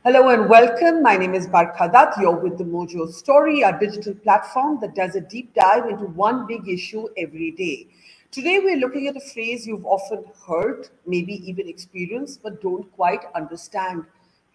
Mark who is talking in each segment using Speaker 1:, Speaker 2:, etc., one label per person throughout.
Speaker 1: Hello and welcome. My name is Barkha Dutt. You're with the Mojo Story, our digital platform that does a deep dive into one big issue every day. Today, we're looking at a phrase you've often heard, maybe even experienced, but don't quite understand: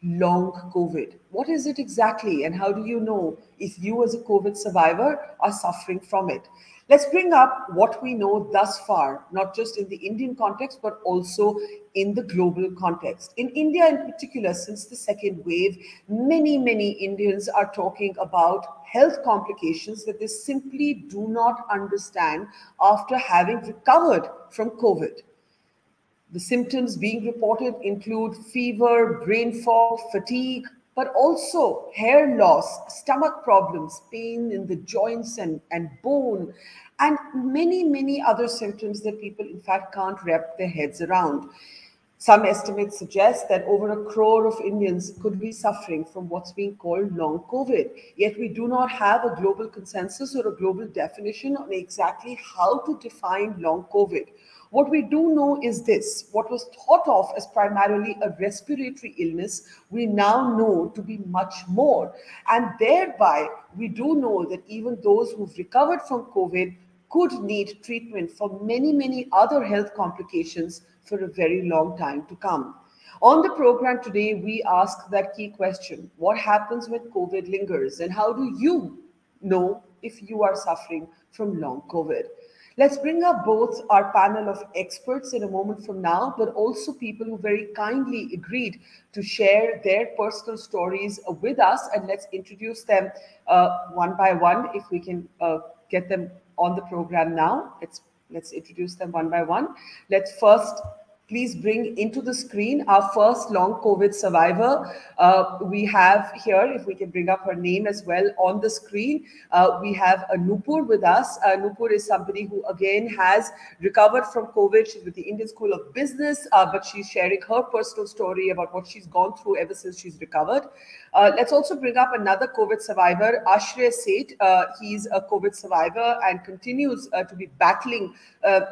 Speaker 1: long COVID. What is it exactly, and how do you know if you, as a COVID survivor, are suffering from it? Let's bring up what we know thus far, not just in the Indian context, but also in the global context. In India, in particular, since the second wave, many Indians are talking about health complications that they simply do not understand after having recovered from COVID. The symptoms being reported include fever, brain fog, fatigue, but also hair loss, stomach problems, pain in the joints and bone, and many other symptoms that people, in fact, can't wrap their heads around. Some estimates suggest that over a crore of Indians could be suffering from what's being called long COVID. Yet we do not have a global consensus or a global definition on exactly how to define long COVID. What we do know is this: what was thought of as primarily a respiratory illness, we now know to be much more. And thereby, we do know that even those who've recovered from COVID could need treatment for many other health complications for a very long time to come. On the program today, we ask that key question: what happens when COVID lingers, and how do you know if you are suffering from long COVID? Let's bring up both our panel of experts in a moment from now, but also people who very kindly agreed to share their personal stories with us. And let's introduce them one by one, if we can get them on the program now. Let's introduce them one by one. Let's first please bring into the screen our first long COVID survivor. We have here, if we can bring up her name as well on the screen, we have Nupur with us. Nupur is somebody who again has recovered from COVID. She's with the Indian School of Business, but she's sharing her personal story about what she's gone through ever since she's recovered. Let's also bring up another COVID survivor, Ashray Seth. He's a COVID survivor and continues to be battling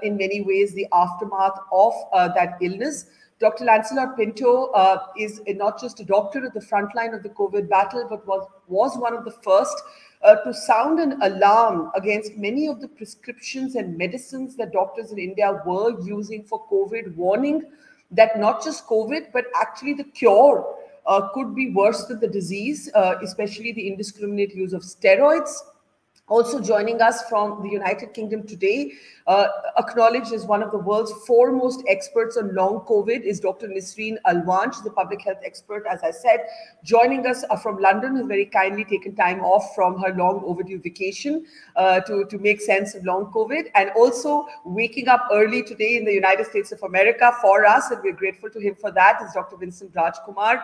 Speaker 1: in many ways the aftermath of that illness. Dr. Lancelet Pinto is not just a doctor at the front line of the COVID battle, but was one of the first to sound an alarm against many of the prescriptions and medicines that doctors in India were using for COVID, warning that not just COVID, but actually the cure could be worse than the disease, especially the indiscriminate use of steroids. Also joining us from the United Kingdom today, acknowledged as one of the world's foremost experts on long COVID, is Dr. Nisreen Alwan. She's a public health expert, as I said. Joining us from London, has very kindly taken time off from her long overdue vacation to make sense of long COVID, and also waking up early today in the United States of America for us, and we're grateful to him for that, is Dr. Vincent Rajkumar,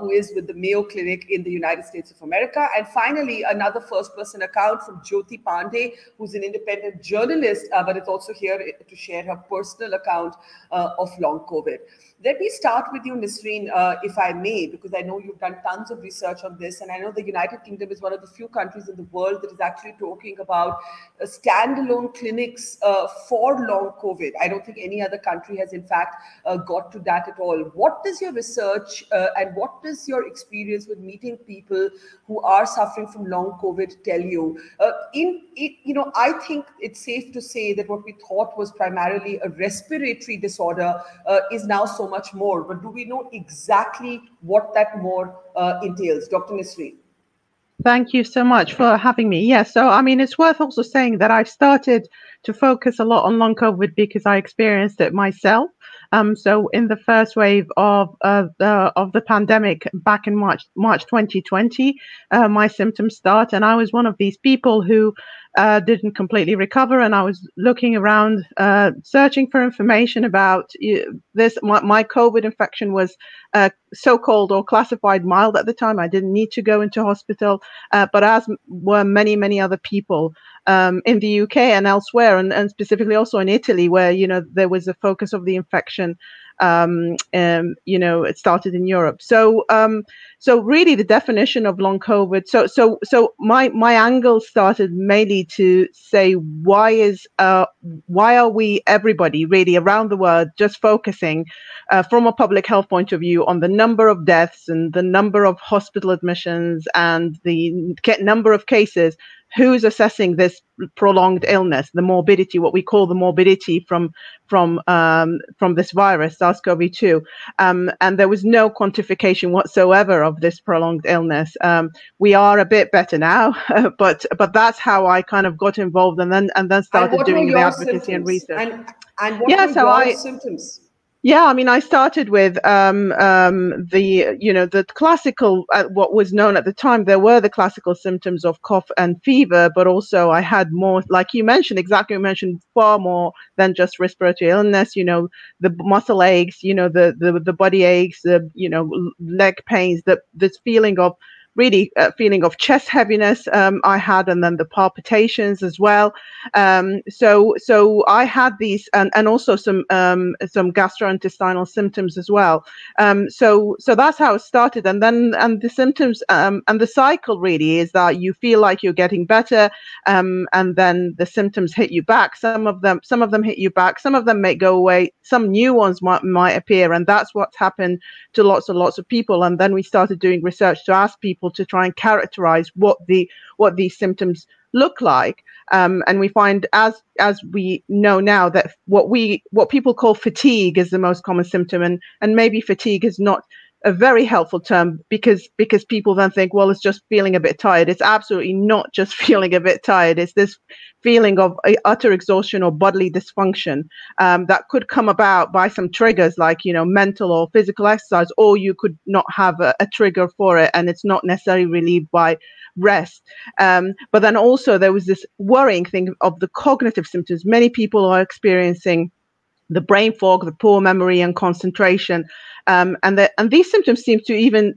Speaker 1: who is with the Mayo Clinic in the United States of America. And finally, another first-person account from Jyoti Pandey, who's an independent journalist, but is also here to share her personal account of long COVID. Let me start with you, Nisreen, if I may, because I know you've done tons of research on this, and I know the United Kingdom is one of the few countries in the world that is actually talking about standalone clinics for long COVID. I don't think any other country has, in fact, got to that at all. What does your research and what does your experience with meeting people who are suffering from long COVID tell you? I think it's safe to say that what we thought was primarily a respiratory disorder is now so much more. But do we know exactly what that more entails? Dr. Nisreen.
Speaker 2: Thank you so much for having me. Yeah, so I mean, it's worth also saying that I've started to focus a lot on long COVID because I experienced it myself. So in the first wave of the pandemic back in March 2020, my symptoms start, and I was one of these people who didn't completely recover, and I was looking around, searching for information about this. My COVID infection was so-called or classified mild at the time. I didn't need to go into hospital, but as were many other people in the UK and elsewhere, and specifically also in Italy, where there was a focus of the infection It started in Europe. So really the definition of long COVID. So my angle started mainly to say why are we, everybody really around the world, just focusing from a public health point of view on the number of deaths and the number of hospital admissions and the number of cases. Who's assessing this prolonged illness, the morbidity, what we call the morbidity from this virus, SARS-CoV-2, and there was no quantification whatsoever of this prolonged illness. We are a bit better now, but that's how I kind of got involved, and then started doing the advocacy and research.
Speaker 1: And what were your symptoms?
Speaker 2: Yeah, I mean, I started with the classical, what was known at the time. There were the classical symptoms of cough and fever, but also I had more, like you mentioned, far more than just respiratory illness. The muscle aches, the body aches, leg pains, this feeling of feeling of chest heaviness I had, and then the palpitations as well. So I had these, and also some gastrointestinal symptoms as well. So that's how it started, and the symptoms and the cycle really is that you feel like you're getting better, and then the symptoms hit you back. Some of them hit you back. Some of them may go away. Some new ones might appear, and that's what's happened to lots and lots of people. And then we started doing research to ask people to try and characterize what these symptoms look like, and we find, as we know now, that what people call fatigue is the most common symptom, and maybe fatigue is not a very helpful term because people then think, well, it's just feeling a bit tired. It's absolutely not just feeling a bit tired. It's this feeling of utter exhaustion or bodily dysfunction that could come about by some triggers like mental or physical exercise, or you could not have a trigger for it, and it's not necessarily relieved by rest. But then also there was this worrying thing of the cognitive symptoms. Many people are experiencing the brain fog, the poor memory and concentration, and these symptoms seem to even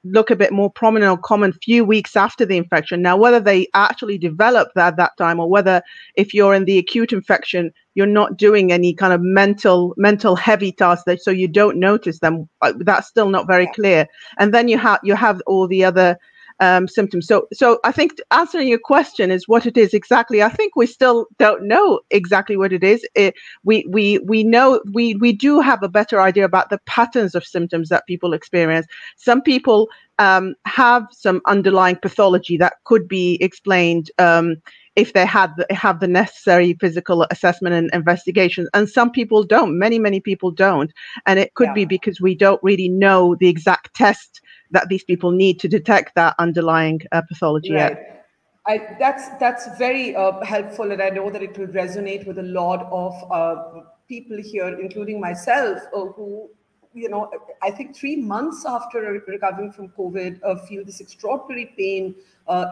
Speaker 2: look a bit more prominent or common few weeks after the infection. Now, whether they actually develop at that time, or whether if you're in the acute infection, you're not doing any kind of mental heavy tasks, so you don't notice them, that's still not very clear. And then you have all the other symptoms. So I think answering your question is what it is exactly. I think we still don't know exactly what it is. We know we do have a better idea about the patterns of symptoms that people experience. Some people have some underlying pathology that could be explained if they have the necessary physical assessment and investigation, and some people don't. Many people don't, and it could be because we don't really know the exact test that these people need to detect that underlying pathology.
Speaker 1: Right. That's very helpful, and I know that it will resonate with a lot of people here, including myself, who, I think 3 months after recovering from COVID, feel this extraordinary pain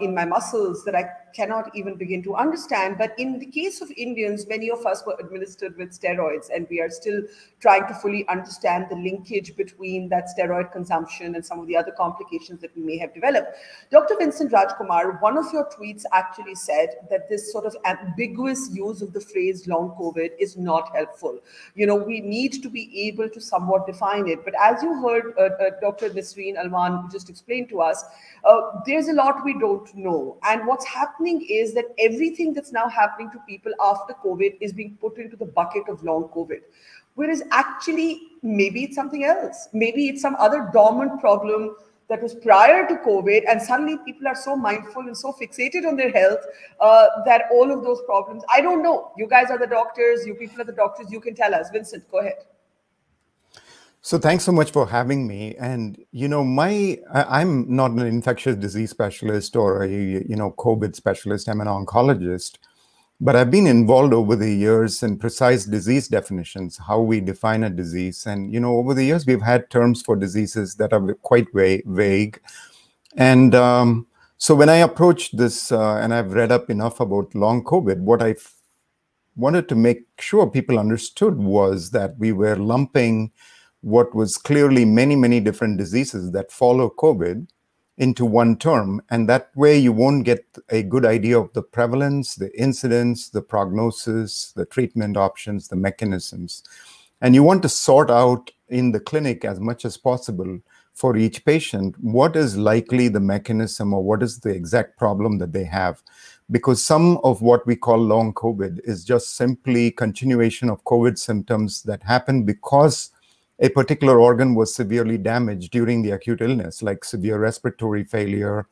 Speaker 1: in my muscles that I cannot even begin to understand. But in the case of Indians, many of us were administered with steroids, and we are still trying to fully understand the linkage between that steroid consumption and some of the other complications that we may have developed. Dr. Vincent Rajkumar, one of your tweets actually said that this sort of ambiguous use of the phrase long COVID is not helpful. We need to be able to somewhat define it. But as you heard Dr. Nisreen Alwan just explain to us, there's a lot we don't know. And what's happening is that everything that's now happening to people after COVID is being put into the bucket of long COVID. Whereas actually, maybe it's something else. Maybe it's some other dormant problem that was prior to COVID, and suddenly people are so mindful and so fixated on their health that all of those problems, I don't know. You guys are the doctors, you people are the doctors, you can tell us. Vincent, go ahead.
Speaker 3: So thanks so much for having me. And, I'm not an infectious disease specialist or a, COVID specialist. I'm an oncologist. But I've been involved over the years in precise disease definitions, how we define a disease. And, over the years, we've had terms for diseases that are quite vague. And so when I approached this, and I've read up enough about long COVID, what I wanted to make sure people understood was that we were lumping what was clearly many different diseases that follow COVID into one term. And that way you won't get a good idea of the prevalence, the incidence, the prognosis, the treatment options, the mechanisms. And you want to sort out in the clinic as much as possible for each patient what is likely the mechanism or what is the exact problem that they have. Because some of what we call long COVID is just simply continuation of COVID symptoms that happen because a particular organ was severely damaged during the acute illness, like severe respiratory failure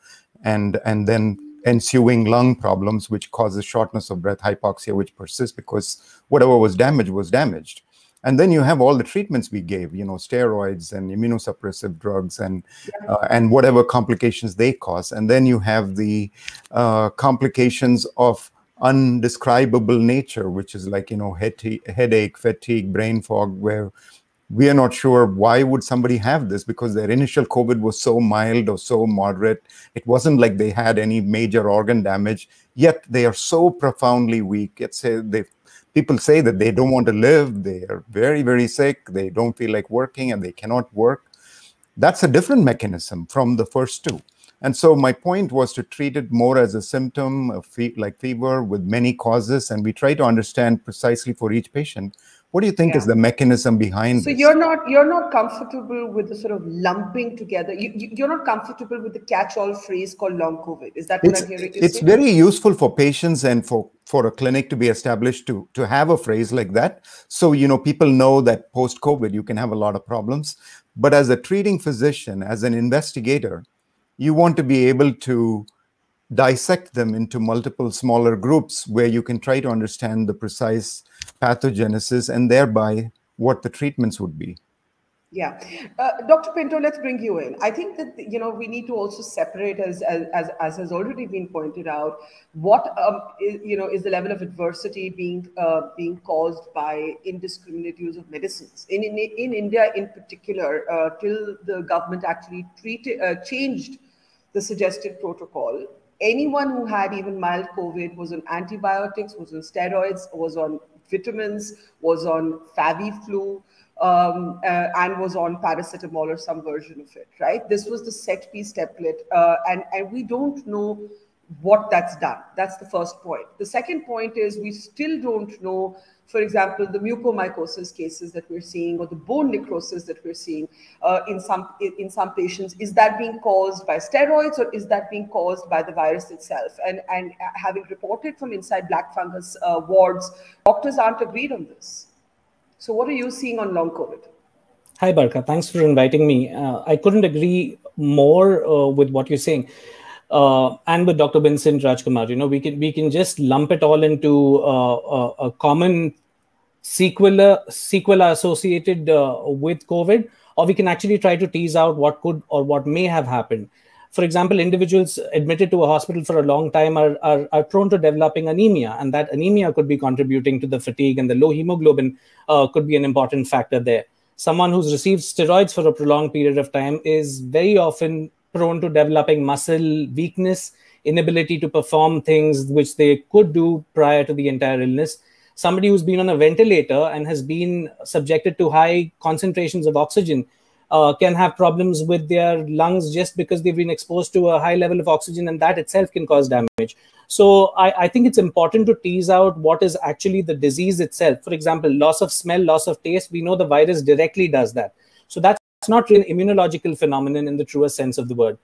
Speaker 3: and then ensuing lung problems, which causes shortness of breath, hypoxia, which persists because whatever was damaged was damaged. And then you have all the treatments we gave, steroids and immunosuppressive drugs and whatever complications they cause. And then you have the complications of undescribable nature, which is like, headache, fatigue, brain fog, where we are not sure why would somebody have this, because their initial COVID was so mild or so moderate. It wasn't like they had any major organ damage, yet they are so profoundly weak. People say that they don't want to live. They are very, very sick. They don't feel like working and they cannot work. That's a different mechanism from the first two. And so my point was to treat it more as a symptom of like fever with many causes. And we try to understand precisely for each patient, what do you think is the mechanism behind this?
Speaker 1: So you're not comfortable with the sort of lumping together. You're not comfortable with the catch-all phrase called long COVID. Is that what I'm hearing you say?
Speaker 3: It's very useful for patients and for a clinic to be established to have a phrase like that. So, people know that post-COVID, you can have a lot of problems. But as a treating physician, as an investigator, you want to be able to dissect them into multiple smaller groups where you can try to understand the precise pathogenesis and thereby what the treatments would be.
Speaker 1: Yeah. Dr. Pinto, let's bring you in. I think that, we need to also separate, as has already been pointed out, what, is the level of adversity being caused by indiscriminate use of medicines. In India in particular, till the government actually changed the suggested protocol, anyone who had even mild COVID was on antibiotics, was on steroids, was on vitamins, was on Faviflu, and was on paracetamol or some version of it, right? This was the set piece template, and we don't know what that's done. That's the first point. The second point is we still don't know, for example, the mucormycosis cases that we're seeing or the bone necrosis that we're seeing in some patients. Is that being caused by steroids or is that being caused by the virus itself? And having reported from inside black fungus wards, doctors aren't agreed on this. So what are you seeing on long COVID?
Speaker 4: Hi, Barkha. Thanks for inviting me. I couldn't agree more with what you're saying. And with Dr. Vincent Rajkumar, we can just lump it all into a common sequela associated with COVID, or we can actually try to tease out what could or what may have happened. For example, individuals admitted to a hospital for a long time are prone to developing anemia, and that anemia could be contributing to the fatigue, and the low hemoglobin could be an important factor there. Someone who's received steroids for a prolonged period of time is very often prone to developing muscle weakness, inability to perform things which they could do prior to the entire illness. Somebody who's been on a ventilator and has been subjected to high concentrations of oxygen can have problems with their lungs just because they've been exposed to a high level of oxygen, and that itself can cause damage. So I think it's important to tease out what is actually the disease itself. For example, loss of smell, loss of taste, we know the virus directly does that. So that's not really an immunological phenomenon in the truest sense of the word.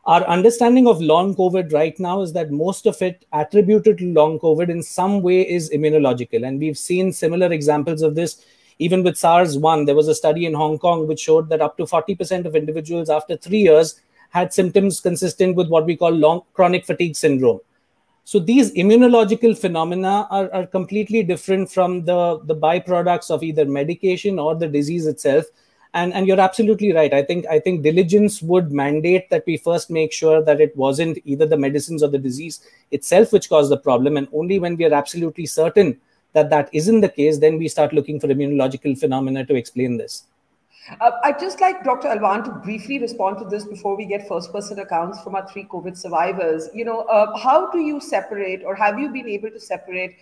Speaker 4: Our understanding of long COVID right now is that most of it attributed to long COVID in some way is immunological. And we've seen similar examples of this. Even with SARS-1, there was a study in Hong Kong which showed that up to 40% of individuals after 3 years had symptoms consistent with what we call long chronic fatigue syndrome. So these immunological phenomena are completely different from the byproducts of either medication or the disease itself. And you're absolutely right. I think diligence would mandate that we first make sure that it wasn't either the medicines or the disease itself which caused the problem. And only when we are absolutely certain that that isn't the case, then we start looking for immunological phenomena to explain this.
Speaker 1: I'd just like Dr. Alwan to briefly respond to this before we get first-person accounts from our 3 COVID survivors. How do you separate, or have you been able to separate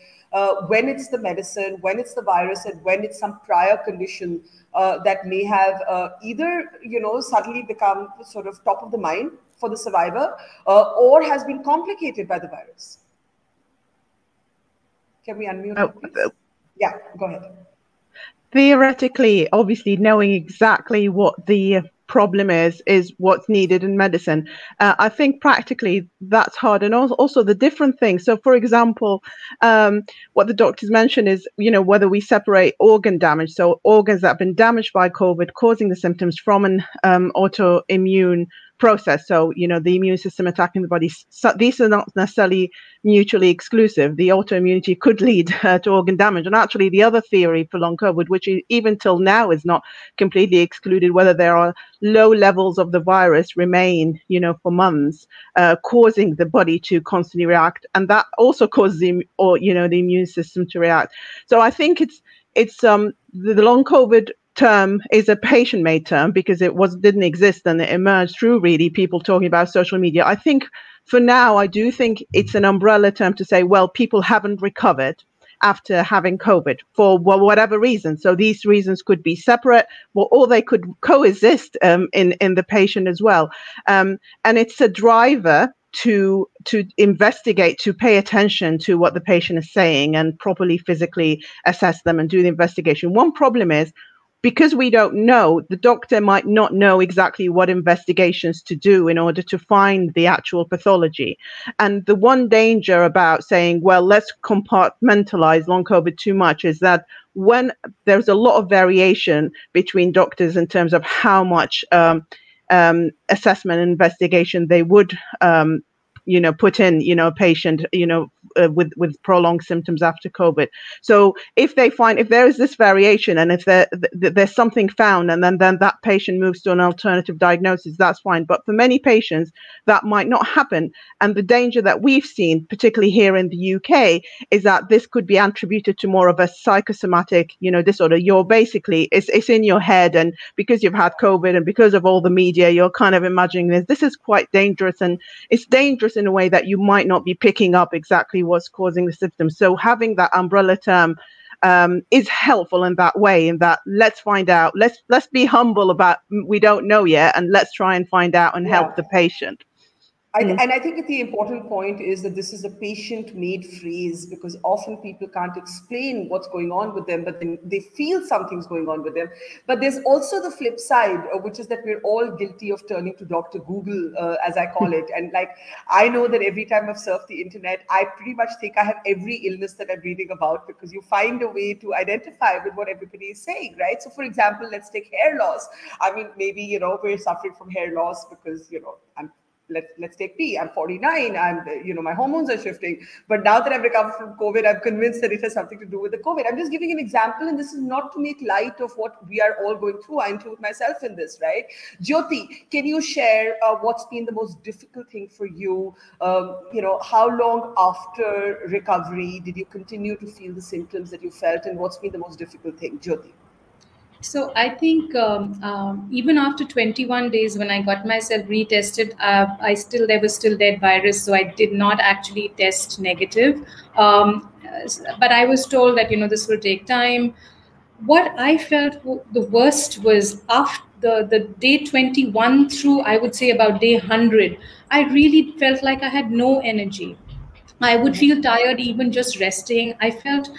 Speaker 1: when it's the medicine, when it's the virus, and when it's some prior condition that may have either, suddenly become sort of top of the mind for the survivor or has been complicated by the virus? Can we unmute you, please? Yeah, go ahead.
Speaker 2: theoretically, obviously, knowing exactly what the problem is what's needed in medicine. I think practically that's hard, and also the different things. So, for example, what the doctors mentioned is, whether we separate organ damage, so organs that have been damaged by COVID, causing the symptoms, from an autoimmune process. So, the immune system attacking the body. So these are not necessarily mutually exclusive. The autoimmunity could lead to organ damage. And actually, the other theory for long COVID, which even till now is not completely excluded, whether there are low levels of the virus remain, for months, causing the body to constantly react, and that also causes the immune system to react. So I think it's the long COVID term is a patient-made term because it didn't exist, and it emerged through really people talking about social media. I think for now, I do think it's an umbrella term to say, well, people haven't recovered after having COVID for whatever reason. So these reasons could be separate, or they could coexist in the patient as well. And it's a driver to investigate, to pay attention to what the patient is saying and properly physically assess them and do the investigation. One problem is, because we don't know, the doctor might not know exactly what investigations to do in order to find the actual pathology. And the one danger about saying, well, let's compartmentalize long COVID too much is that when there's a lot of variation between doctors in terms of how much assessment and investigation they would put in, a patient, with prolonged symptoms after COVID. So if there is this variation, and if there's something found, and then that patient moves to an alternative diagnosis, that's fine. But for many patients, that might not happen. And the danger that we've seen, particularly here in the UK, is that this could be attributed to more of a psychosomatic, disorder. You're basically, it's in your head, and because you've had COVID and because of all the media, you're kind of imagining this. This is quite dangerous, and it's dangerous in a way that you might not be picking up exactly what's causing the symptoms. So having that umbrella term is helpful in that way, in that let's find out, let's be humble about we don't know yet, and let's try and find out and help the patient.
Speaker 1: And I think the important point is that this is a patient-made phrase, because often people can't explain what's going on with them, but then they feel something's going on with them. But there's also the flip side, which is that we're all guilty of turning to Dr. Google, as I call it. And I know that every time I've surfed the internet, I pretty much think I have every illness that I'm reading about, because you find a way to identify with what everybody is saying, right? So for example, let's take hair loss. I mean, maybe, we're suffering from hair loss because, let's take me. I'm 49. My hormones are shifting. But now that I've recovered from COVID, I'm convinced that it has something to do with the COVID. I'm just giving an example, and this is not to make light of what we are all going through. I include myself in this, right? Jyoti, can you share what's been the most difficult thing for you? How long after recovery did you continue to feel the symptoms that you felt, and what's been the most difficult thing, Jyoti?
Speaker 5: So I think even after 21 days, when I got myself retested, there was still dead virus, so I did not actually test negative. But I was told that this will take time. What I felt the worst was after the day 21 through, I would say about day 100, I really felt like I had no energy. I would feel tired even just resting. I felt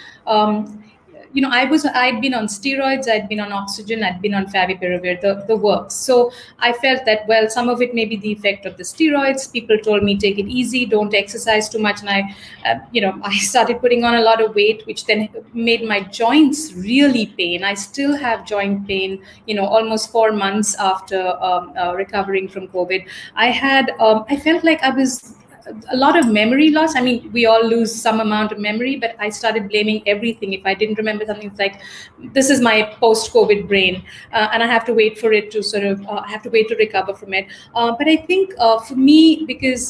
Speaker 5: I'd been on steroids, I'd been on oxygen, I'd been on favipiravir, the works. So I felt that, well, some of it may be the effect of the steroids. People told me, take it easy, don't exercise too much. And I started putting on a lot of weight, which then made my joints really pain. I still have joint pain, almost 4 months after recovering from COVID. I felt like I was a lot of memory loss. I mean, we all lose some amount of memory, but I started blaming everything. If I didn't remember something, it's like, this is my post-COVID brain, and I have to wait for it to I have to wait to recover from it. But I think for me, because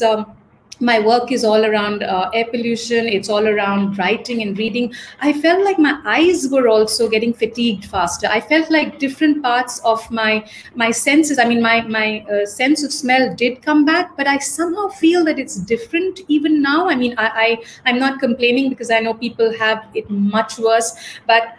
Speaker 5: my work is all around air pollution, it's all around writing and reading, I felt like my eyes were also getting fatigued faster. I felt like different parts of my senses, I mean, my sense of smell did come back, but I somehow feel that it's different even now. I mean, I'm not complaining, because I know people have it much worse, but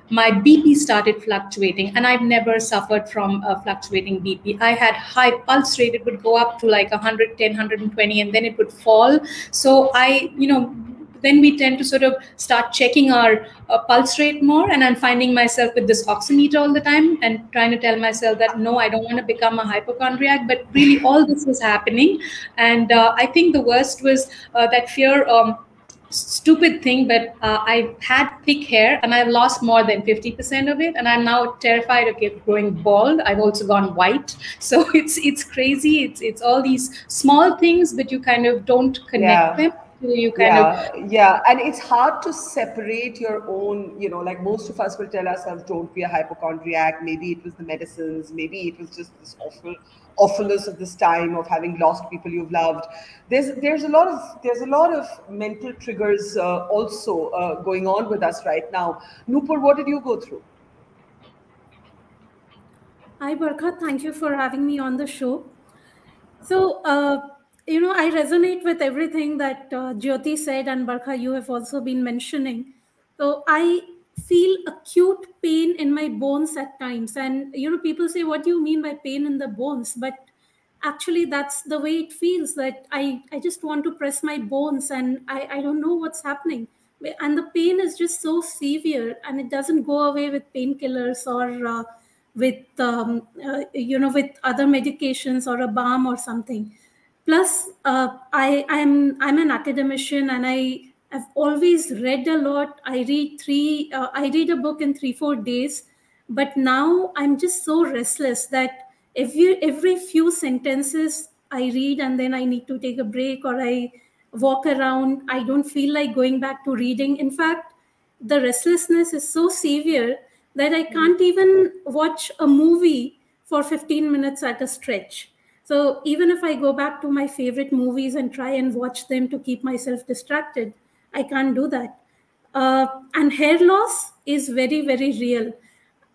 Speaker 5: my BP started fluctuating, and I've never suffered from a fluctuating BP. I had high pulse rate. It would go up to like 110, 120, and then it would fall. So then then we tend to sort of start checking our pulse rate more. And I'm finding myself with this oximeter all the time and trying to tell myself that, no, I don't want to become a hypochondriac, but really all this was happening. And I think the worst was that fear, stupid thing, but I had thick hair and I've lost more than 50% of it, and I'm now terrified of growing bald. I've also gone white, so it's crazy. It's all these small things, but you kind of don't connect them. You kind of
Speaker 1: and it's hard to separate your own, like most of us will tell ourselves, don't be a hypochondriac. Maybe it was the medicines, maybe it was just this awfulness of this time of having lost people you've loved. There's a lot of mental triggers also going on with us right now. Nupur, what did you go through?
Speaker 6: Hi Barkha, thank you for having me on the show. So I resonate with everything that Jyoti said, and Barkha, you have also been mentioning. So I feel acute pain in my bones at times. And, people say, what do you mean by pain in the bones? But actually, that's the way it feels, that I just want to press my bones and I don't know what's happening. And the pain is just so severe, and it doesn't go away with painkillers or with with other medications or a balm or something. Plus, I'm an academician, and I have always read a lot. I read a book in 3-4 days, but now I'm just so restless that every few sentences I read and then I need to take a break, or I walk around. I don't feel like going back to reading. In fact, the restlessness is so severe that I can't even watch a movie for 15 minutes at a stretch. So even if I go back to my favorite movies and try and watch them to keep myself distracted, I can't do that. And hair loss is very, very real.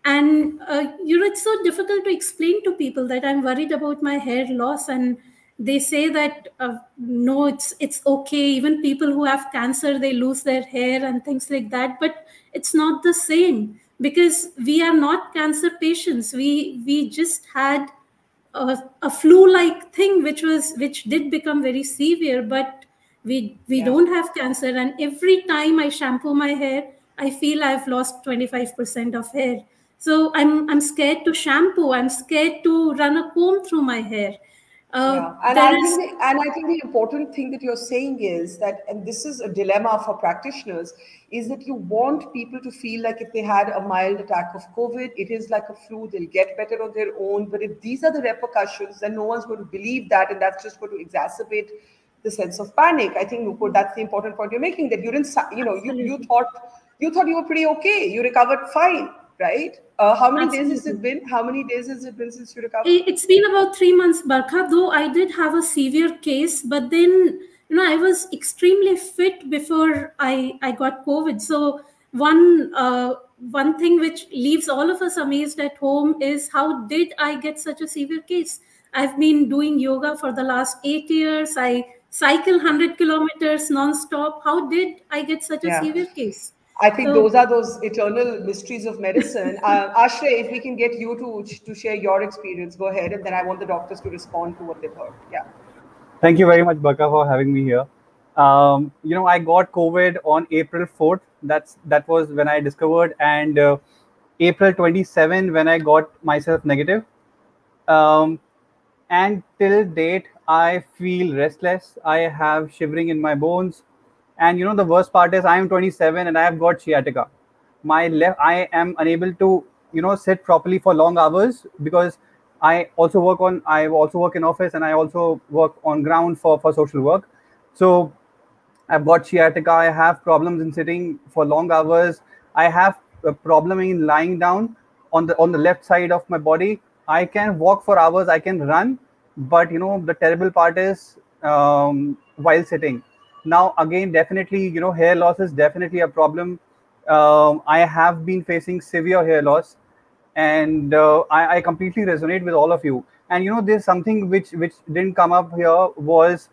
Speaker 6: And, it's so difficult to explain to people that I'm worried about my hair loss. And they say that, no, it's okay. Even people who have cancer, they lose their hair and things like that. But it's not the same, because we are not cancer patients. We just had a flu-like thing, which did become very severe, but we don't have cancer. And every time I shampoo my hair, I feel I've lost 25% of hair. So I'm scared to shampoo. I'm scared to run a comb through my hair.
Speaker 1: And I think the important thing that you're saying is that, and this is a dilemma for practitioners, is that you want people to feel like if they had a mild attack of COVID, it is like a flu, they'll get better on their own. But if these are the repercussions, then no one's going to believe that, and that's just going to exacerbate the sense of panic. I think, Nupur, that's the important point you're making, that you didn't, you thought you were pretty okay, you recovered fine, right? How many days has it been? How many days has it been since you recovered?
Speaker 6: It's been about 3 months, Barkha, though I did have a severe case, but then, I was extremely fit before I got COVID. So one thing which leaves all of us amazed at home is, how did I get such a severe case? I've been doing yoga for the last 8 years. I cycle 100 kilometers non-stop. How did I get such a severe case?
Speaker 1: I think those are those eternal mysteries of medicine. Ashray, if we can get you to share your experience, go ahead, and then I want the doctors to respond to what they've heard. Yeah.
Speaker 7: Thank you very much, Barkha, for having me here. I got COVID on April 4th. That was when I discovered, and April 27 when I got myself negative. And till date, I feel restless. I have shivering in my bones. And the worst part is I am 27 and I have got sciatica. I am unable to, sit properly for long hours, because I also work in office, and I also work on ground for social work. So I've got sciatica. I have problems in sitting for long hours. I have a problem in lying down on the left side of my body. I can walk for hours. I can run, but the terrible part is while sitting. Now, again, definitely, hair loss is definitely a problem. I have been facing severe hair loss, and I completely resonate with all of you. And, there's something which didn't come up here, was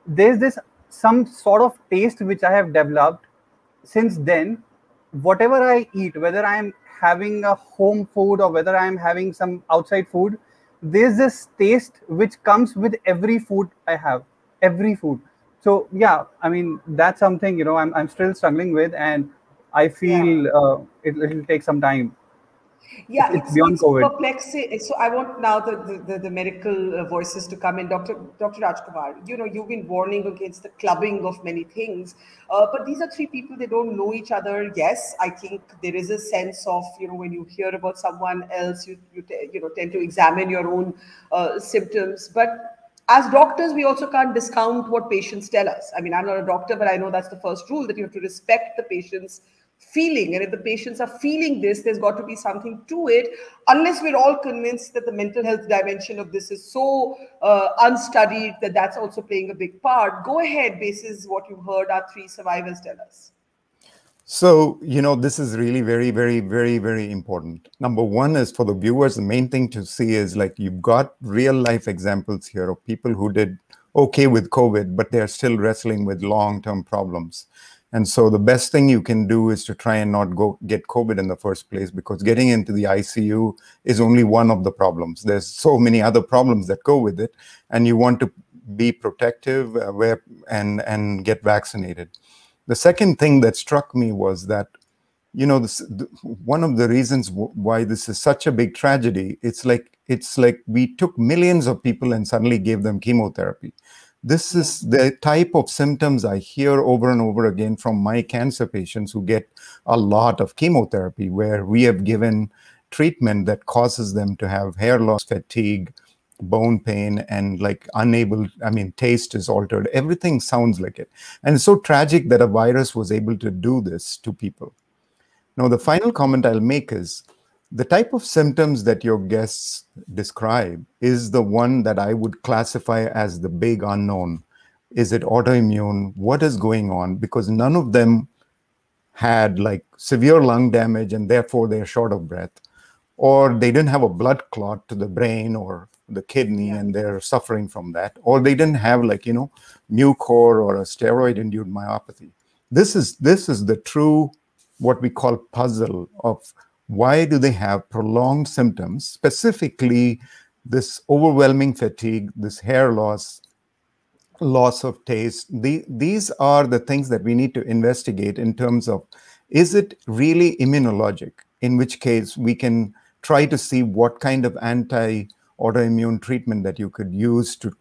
Speaker 7: there's some sort of taste which I have developed since then. Whatever I eat, whether I'm having a home food or whether I'm having some outside food, there's this taste which comes with every food I have, every food. So yeah, I mean, that's something, I'm still struggling with, and I feel it'll take some time.
Speaker 1: Yeah,
Speaker 7: It's beyond
Speaker 1: it's
Speaker 7: COVID.
Speaker 1: perplexing. So I want now the medical voices to come in. Dr. Rajkumar, you've been warning against the clubbing of many things, but these are three people. They don't know each other. Yes, I think there is a sense of when you hear about someone else, you tend to examine your own symptoms, but as doctors, we also can't discount what patients tell us. I mean, I'm not a doctor, but I know that's the first rule, that you have to respect the patient's feeling. And if the patients are feeling this, there's got to be something to it, unless we're all convinced that the mental health dimension of this is so unstudied that that's also playing a big part. Go ahead, basis what you heard our three survivors tell us.
Speaker 3: So, this is really very, very, very, very important. Number one is, for the viewers, the main thing to see is, like, you've got real life examples here of people who did okay with COVID, but they're still wrestling with long-term problems. And so the best thing you can do is to try and not get COVID in the first place, because getting into the ICU is only one of the problems. There's so many other problems that go with it, and you want to be protective and get vaccinated. The second thing that struck me was that, one of the reasons why this is such a big tragedy, it's like we took millions of people and suddenly gave them chemotherapy. This is the type of symptoms I hear over and over again from my cancer patients who get a lot of chemotherapy, where we have given treatment that causes them to have hair loss, fatigue, bone pain, and taste is altered. Everything sounds like it. And it's so tragic that a virus was able to do this to people. Now, the final comment I'll make is, the type of symptoms that your guests describe is the one that I would classify as the big unknown. Is it autoimmune? What is going on? Because none of them had severe lung damage and therefore they're short of breath, or they didn't have a blood clot to the brain or the kidney and they're suffering from that, or they didn't have Mucor or a steroid-induced myopathy. This is the true, what we call, puzzle of why do they have prolonged symptoms, specifically this overwhelming fatigue, this hair loss, loss of taste. These are the things that we need to investigate in terms of, is it really immunologic? In which case we can try to see what kind of anti-autoimmune treatment that you could use to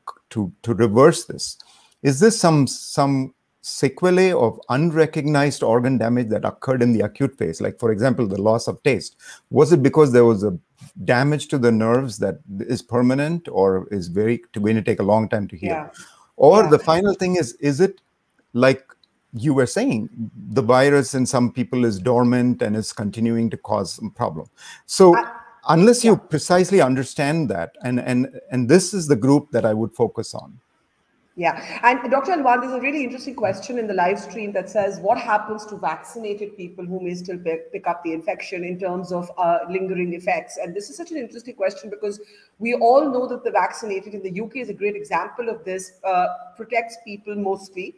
Speaker 3: reverse this. Is this some sequelae of unrecognized organ damage that occurred in the acute phase? Like, for example, the loss of taste. Was it because there was a damage to the nerves that is permanent or is going to take a long time to heal?
Speaker 1: Yeah.
Speaker 3: Or the final thing is it, like you were saying, the virus in some people is dormant and is continuing to cause some problem? So unless you precisely understand that, and this is the group that I would focus on.
Speaker 1: Yeah, and Dr. Alwan, there's a really interesting question in the live stream that says, what happens to vaccinated people who may still pick up the infection in terms of lingering effects? And this is such an interesting question because we all know that the vaccinated in the UK is a great example of this, protects people mostly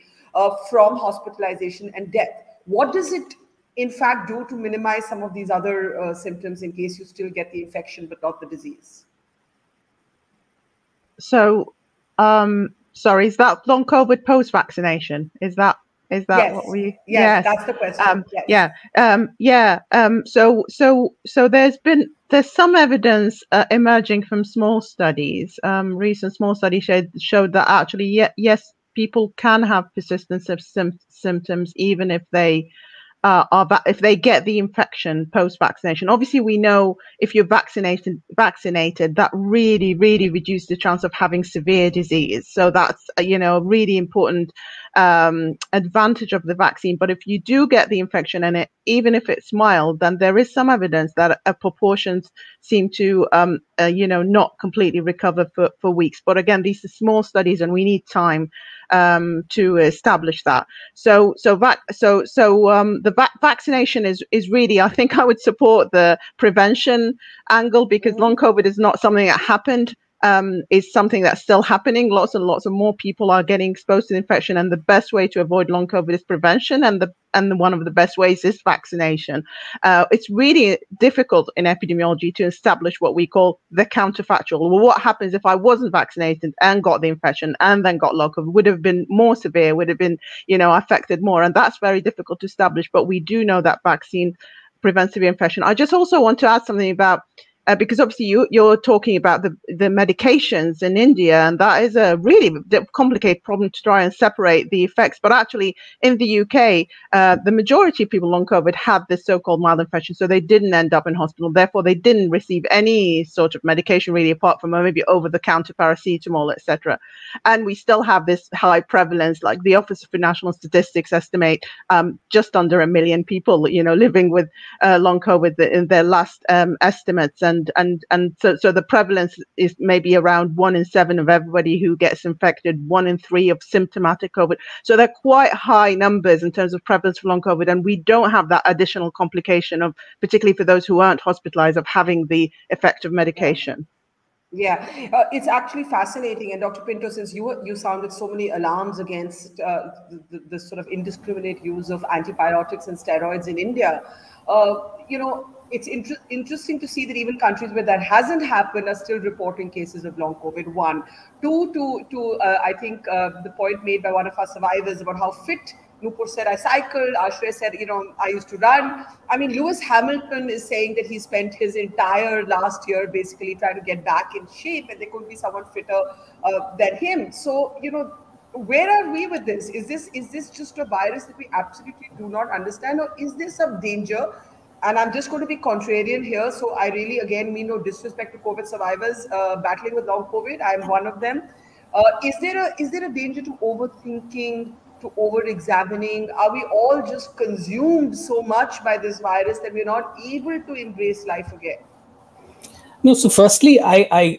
Speaker 1: from hospitalization and death. What does it in fact do to minimize some of these other symptoms in case you still get the infection but not the disease?
Speaker 2: So, sorry, is that long COVID post-vaccination? Is that
Speaker 1: yes.
Speaker 2: what we?
Speaker 1: Yes, that's the question.
Speaker 2: So there's some evidence emerging from small studies. Recent small studies showed that actually, yes, people can have persistent symptoms even if they if they get the infection post-vaccination. Obviously, we know if you're vaccinated, that really reduces the chance of having severe disease. So that's a really important advantage of the vaccine. But if you do get the infection and even if it's mild, then there is some evidence that proportions seem to not completely recover for weeks. But again, these are small studies and we need time to establish that. So the vaccination is really, I think I would support the prevention angle, because long COVID is not something that happened is something that's still happening. Lots and lots of more people are getting exposed to the infection, and the best way to avoid long COVID is prevention, and one of the best ways is vaccination. It's really difficult in epidemiology to establish what we call the counterfactual. Well, what happens if I wasn't vaccinated and got the infection and then got long COVID? Would have been more severe, would have been, affected more, and that's very difficult to establish. But we do know that vaccine prevents severe infection. I just also want to add something about. Because obviously you're talking about the medications in India, and that is a really complicated problem to try and separate the effects. But actually, in the UK, the majority of people on COVID had this so-called mild infection, so they didn't end up in hospital. Therefore, they didn't receive any sort of medication really, apart from maybe over-the-counter paracetamol, etc. And we still have this high prevalence. Like the Office for National Statistics estimate just under 1 million people, living with long COVID in their last estimates. And so the prevalence is maybe around 1 in 7 of everybody who gets infected, 1 in 3 of symptomatic COVID. So they're quite high numbers in terms of prevalence for long COVID, and we don't have that additional complication of, particularly for those who aren't hospitalized, of having the effect of medication.
Speaker 1: Yeah, it's actually fascinating. And Dr. Pinto, since you sounded so many alarms against the sort of indiscriminate use of antibiotics and steroids in India, it's interesting to see that even countries where that hasn't happened are still reporting cases of long COVID. 1, 2, I think the point made by one of our survivors about how fit Nupur said, I cycled. Ashray said, I used to run. I mean, Lewis Hamilton is saying that he spent his entire last year basically trying to get back in shape, and there could be someone fitter than him. So, where are we with this? Is this just a virus that we absolutely do not understand, or is there some danger? And I'm just going to be contrarian here. So I really, again, mean no disrespect to COVID survivors battling with long COVID. I'm one of them. Is there a danger to overthinking, to over-examining? Are we all just consumed so much by this virus that we're not able to embrace life again?
Speaker 4: No, so firstly, I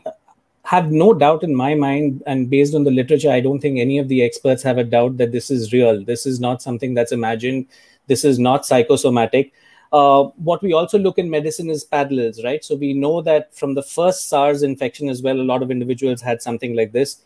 Speaker 4: have no doubt in my mind, and based on the literature, I don't think any of the experts have a doubt that this is real. This is not something that's imagined. This is not psychosomatic. What we also look in medicine is parallels, right? So we know that from the first SARS infection as well, a lot of individuals had something like this.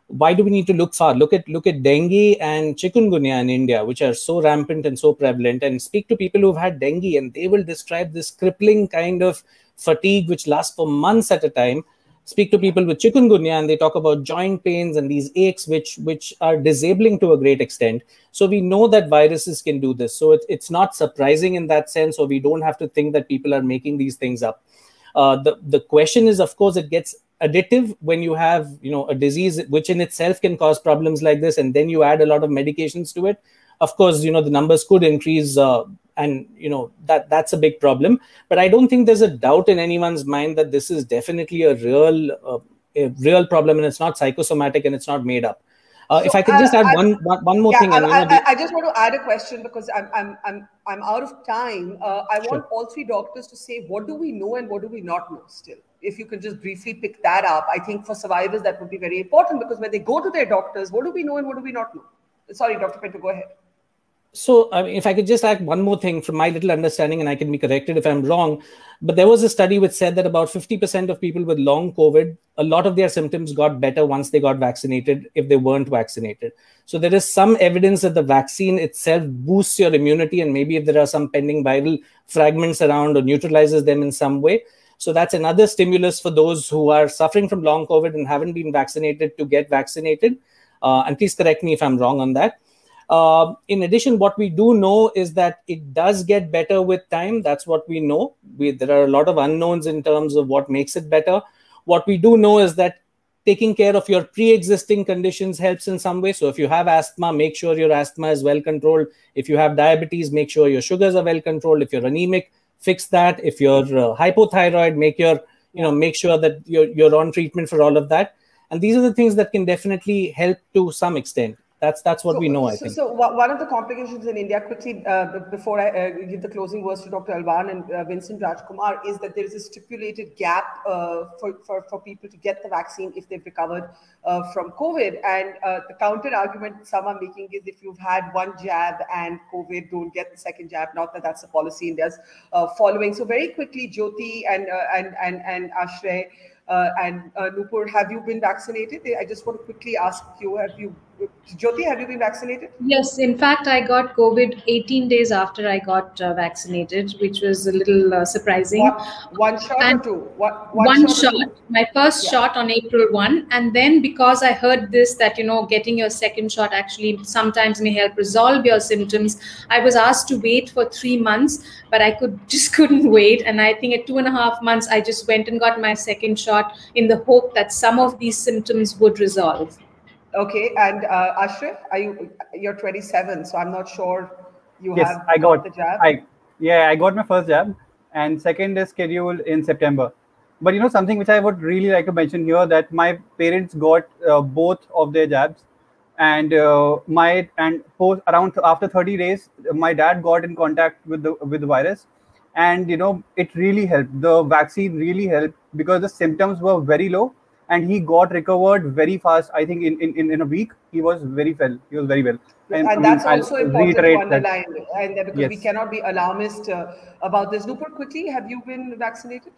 Speaker 4: Why do we need to look far? Look at dengue and chikungunya in India, which are so rampant and so prevalent, and speak to people who've had dengue, and they will describe this crippling kind of fatigue which lasts for months at a time. Speak to people with chikungunya, and they talk about joint pains and these aches which are disabling to a great extent. So we know that viruses can do this. So it's not surprising in that sense, or we don't have to think that people are making these things up. The question is, of course, it gets additive when you have a disease which in itself can cause problems like this, and then you add a lot of medications to it. Of course, the numbers could increase, and that's a big problem. But I don't think there's a doubt in anyone's mind that this is definitely a real problem, and it's not psychosomatic and it's not made up. If I could just add one more thing.
Speaker 1: I just want to add a question because I'm out of time. I want all 3 doctors to say, what do we know and what do we not know still? If you can just briefly pick that up, I think for survivors that would be very important, because when they go to their doctors, what do we know and what do we not know? Sorry, Dr. Pinto, go ahead.
Speaker 4: So if I could just add one more thing from my little understanding, and I can be corrected if I'm wrong, but there was a study which said that about 50% of people with long COVID, a lot of their symptoms got better once they got vaccinated if they weren't vaccinated. So there is some evidence that the vaccine itself boosts your immunity, and maybe if there are some pending viral fragments around or neutralizes them in some way. So that's another stimulus for those who are suffering from long COVID and haven't been vaccinated to get vaccinated. And please correct me if I'm wrong on that. In addition, what we do know is that it does get better with time. That's what we know. There are a lot of unknowns in terms of what makes it better. What we do know is that taking care of your pre-existing conditions helps in some way. So if you have asthma, make sure your asthma is well controlled. If you have diabetes, make sure your sugars are well controlled. If you're anemic, fix that. If you're hypothyroid, make sure that you're on treatment for all of that. And these are the things that can definitely help to some extent. That's what we know, I think.
Speaker 1: So one of the complications in India, quickly, before I give the closing words to Dr. Alwan and Vincent Rajkumar, is that there is a stipulated gap for people to get the vaccine if they've recovered from COVID. And the counter argument some are making is if you've had one jab and COVID, don't get the second jab. Not that that's the policy India's following. So very quickly, Jyoti and Ashray, And Nupur, have you been vaccinated? I just want to quickly ask you, Jyoti, have you been vaccinated?
Speaker 5: Yes, in fact, I got COVID 18 days after I got vaccinated, which was a little surprising.
Speaker 1: One shot
Speaker 5: and
Speaker 1: or two?
Speaker 5: One shot,
Speaker 1: or two?
Speaker 5: my first shot on April 1. And then because I heard this, that, getting your second shot actually sometimes may help resolve your symptoms, I was asked to wait for 3 months, but I just couldn't wait. And I think at 2.5 months, I just went and got my second shot in the hope that some of these symptoms would resolve.
Speaker 1: Okay, and Ashraf, you're 27, so I'm not sure you
Speaker 7: Yes,
Speaker 1: have
Speaker 7: I got
Speaker 1: the jab.
Speaker 7: I got my first jab, and second is scheduled in September. But something which I would really like to mention here, that my parents got both of their jabs, and after 30 days, my dad got in contact with the virus, and it really helped. The vaccine really helped because the symptoms were very low. And he got recovered very fast. I think in a week he was very well.
Speaker 1: And that's also important to underline, because
Speaker 7: yes.
Speaker 1: we cannot be alarmist about this. Nupur, quickly, have you been vaccinated?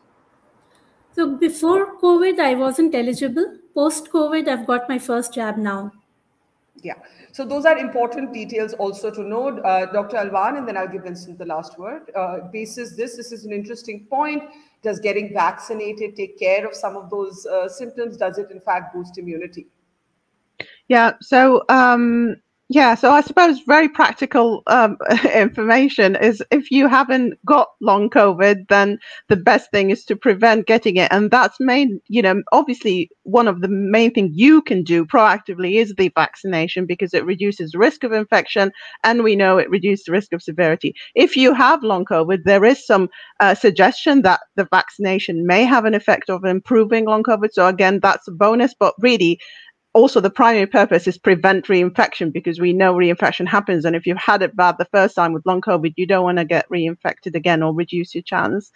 Speaker 6: So before COVID, I wasn't eligible. Post-COVID, I've got my first jab now.
Speaker 1: Yeah. So those are important details also to know. Dr. Alwan, and then I'll give Vincent the last word. This is an interesting point. Does getting vaccinated take care of some of those symptoms? Does it in fact boost immunity?
Speaker 2: Yeah. So so I suppose very practical information is, if you haven't got long COVID, then the best thing is to prevent getting it. And that's obviously one of the main things you can do proactively is the vaccination, because it reduces risk of infection, and we know it reduces the risk of severity. If you have long COVID, there is some suggestion that the vaccination may have an effect of improving long COVID. So again, that's a bonus, but really, also, the primary purpose is prevent reinfection, because we know reinfection happens. And if you've had it bad the first time with long COVID, you don't want to get reinfected again or reduce your chance.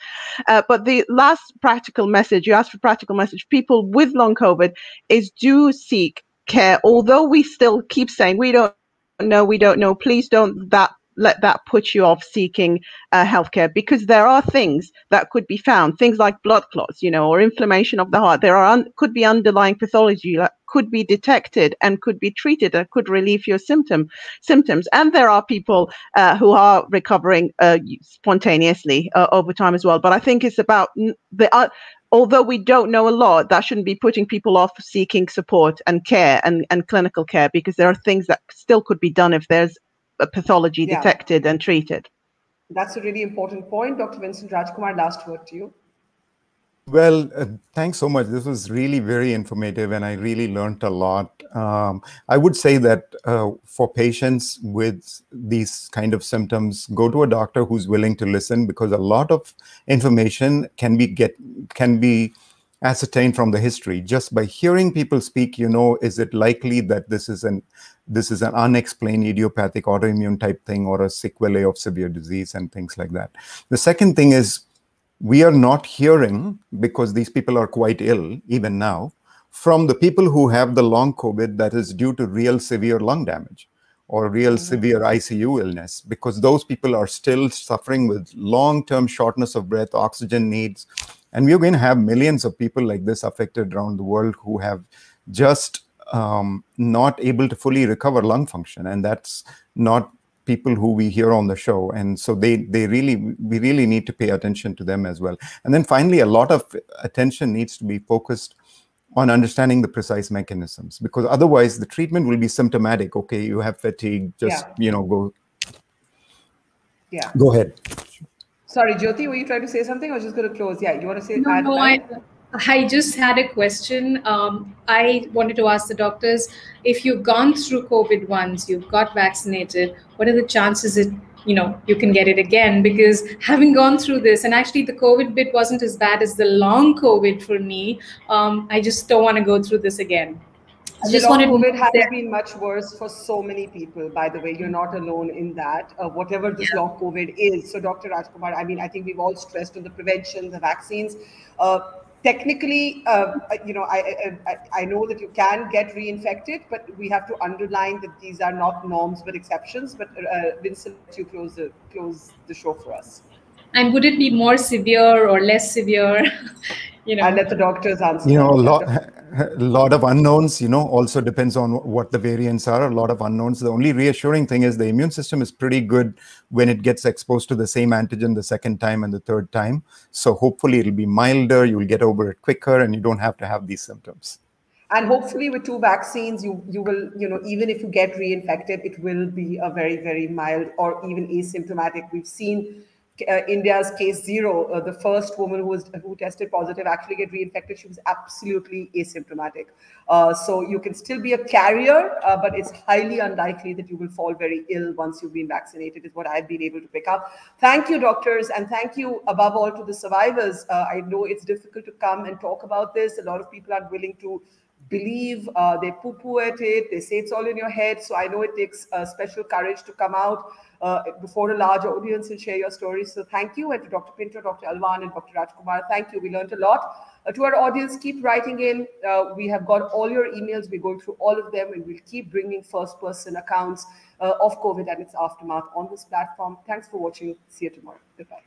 Speaker 2: But the last practical message, you asked for practical message, people with long COVID, is do seek care. Although we still keep saying, we don't know, please don't let that put you off seeking healthcare, because there are things that could be found, things like blood clots, or inflammation of the heart. There could be underlying pathology that could be detected and could be treated and could relieve your symptoms. And there are people who are recovering spontaneously over time as well. But I think it's about although we don't know a lot, that shouldn't be putting people off seeking support and care and clinical care, because there are things that still could be done if there's a pathology detected and treated.
Speaker 1: That's a really important point. Dr. Vincent Rajkumar, last word to you.
Speaker 3: Well, thanks so much. This was really very informative, and I really learned a lot. I would say that for patients with these kind of symptoms, go to a doctor who's willing to listen, because a lot of information can be ascertained from the history. Just by hearing people speak, is it likely that this is an unexplained idiopathic autoimmune type thing, or a sequelae of severe disease and things like that. The second thing is, we are not hearing, because these people are quite ill even now, from the people who have the long COVID that is due to real severe lung damage or real severe ICU illness, because those people are still suffering with long-term shortness of breath, oxygen needs. And we're going to have millions of people like this affected around the world who have just not able to fully recover lung function. And that's not people who we hear on the show. And so we really need to pay attention to them as well. And then finally, a lot of attention needs to be focused on understanding the precise mechanisms, because otherwise the treatment will be symptomatic. Okay, you have fatigue, just, go.
Speaker 1: Yeah.
Speaker 3: Go ahead.
Speaker 1: Sorry, Jyoti, were you trying to say something? I was just going to close. Yeah, you want to say?
Speaker 5: No, I just had a question. I wanted to ask the doctors, if you've gone through COVID once, you've got vaccinated, what are the chances that you can get it again? Because having gone through this, and actually the COVID bit wasn't as bad as the long COVID for me, I just don't want to go through this again.
Speaker 1: COVID has been much worse for so many people, by the way. You're not alone in that, whatever this long COVID is. So Dr. Rajkumar, I think we've all stressed on the prevention, the vaccines. Technically, I know that you can get reinfected, but we have to underline that these are not norms but exceptions. But Vincent, you close the show for us.
Speaker 5: And would it be more severe or less severe?
Speaker 1: And let the doctors answer.
Speaker 3: A lot of unknowns, also depends on what the variants are, a lot of unknowns. The only reassuring thing is the immune system is pretty good when it gets exposed to the same antigen the second time and the third time. So hopefully it'll be milder, you'll get over it quicker, and you don't have to have these symptoms.
Speaker 1: And hopefully with 2 vaccines, you will, even if you get reinfected, it will be a very, very mild or even asymptomatic. We've seen India's case 0, the first woman who tested positive actually get reinfected. She was absolutely asymptomatic. So you can still be a carrier, but it's highly unlikely that you will fall very ill once you've been vaccinated, is what I've been able to pick up. Thank you, doctors, and thank you above all to the survivors. I know it's difficult to come and talk about this. A lot of people aren't willing to believe, they poo-poo at it, they say it's all in your head. So I know it takes special courage to come out before a large audience and share your stories. So thank you. And to Dr. Pinto, Dr. Alwan, and Dr. Rajkumar, thank you. We learned a lot. To our audience, keep writing in. We have got all your emails. We're going through all of them, and we'll keep bringing first-person accounts of COVID and its aftermath on this platform. Thanks for watching. See you tomorrow. Goodbye.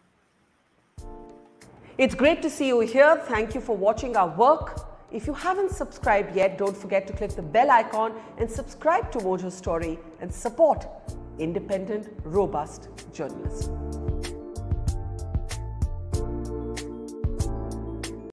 Speaker 1: It's great to see you here. Thank you for watching our work. If you haven't subscribed yet, don't forget to click the bell icon and subscribe to Mojo Story and support independent, robust journalism.